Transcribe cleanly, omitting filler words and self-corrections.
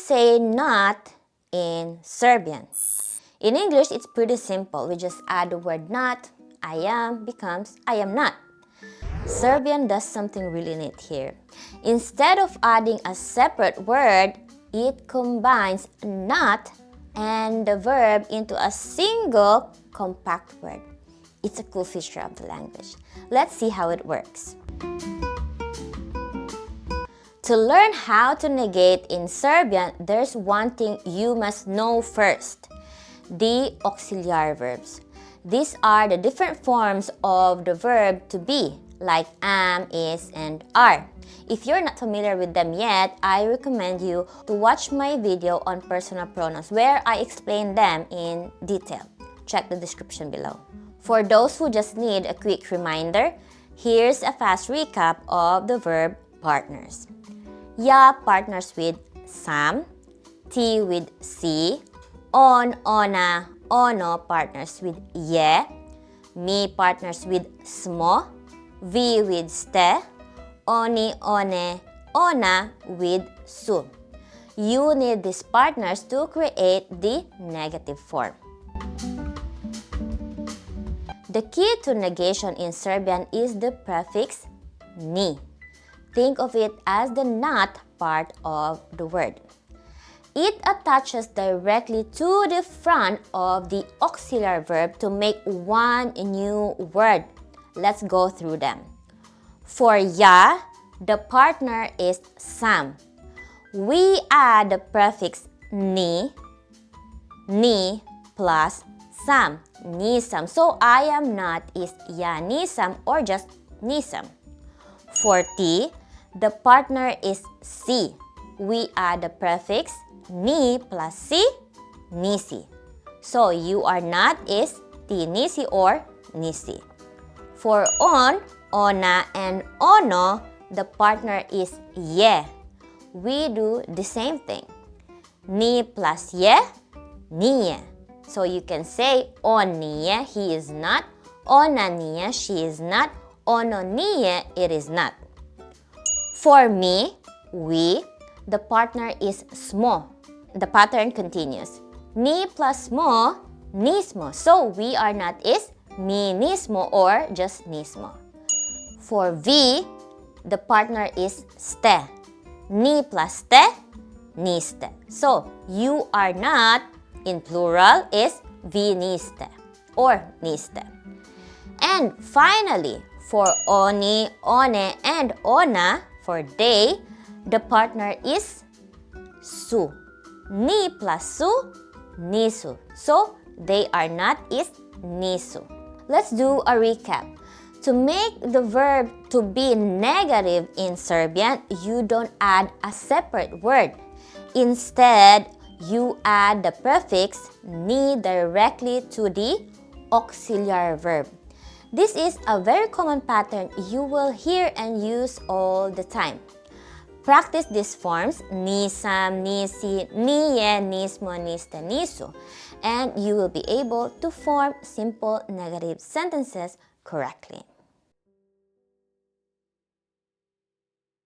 say not in Serbian? In English, it's pretty simple. We just add the word not. I am becomes I am not. Serbian does something really neat here. Instead of adding a separate word, it combines not and the verb into a single compact word. It's a cool feature of the language. Let's see how it works. To learn how to negate in Serbian, there's one thing you must know first: the auxiliary verbs. These are the different forms of the verb to be, like am, is, and are. If you're not familiar with them yet, I recommend you to watch my video on personal pronouns where I explain them in detail. Check the description below. For those who just need a quick reminder, here's a fast recap of the verb partners. Ya partners with sam, ti with si, on, ona, ono partners with je, mi partners with smo, vi with ste, oni, one, ona with su. You need these partners to create the negative form. The key to negation in Serbian is the prefix ni. Think of it as the not part of the word. It attaches directly to the front of the auxiliary verb to make one new word. Let's go through them. For ya, the partner is sam. We add the prefix ni plus sam, nisam. So I am not is ya nisam or just nisam. For ti, the partner is si. We add the prefix ni plus si, nisi. So you are not is ti nisi or nisi. For on, ona, and ono, the partner is ye. We do the same thing. Ni plus ye, nije. So you can say on nije, he is not. Ona nije, she is not. Ono nije, it is not. For me, we, the partner is smo. The pattern continues. Ni plus smo, nismo. So we are not is mi nismo or just nismo. For vi, the partner is ste. Ni plus ste, niste. So you are not, in plural, is vi niste or niste. And finally, for oni, one, and ona, for they, the partner is su. Ni plus su, nisu. So they are not is nisu. Let's do a recap. To make the verb to be negative in Serbian, you don't add a separate word. Instead, you add the prefix ni directly to the auxiliary verb. This is a very common pattern you will hear and use all the time. Practice these forms, nisam, nisi, nije, nismo, niste, nisu, and you will be able to form simple negative sentences correctly.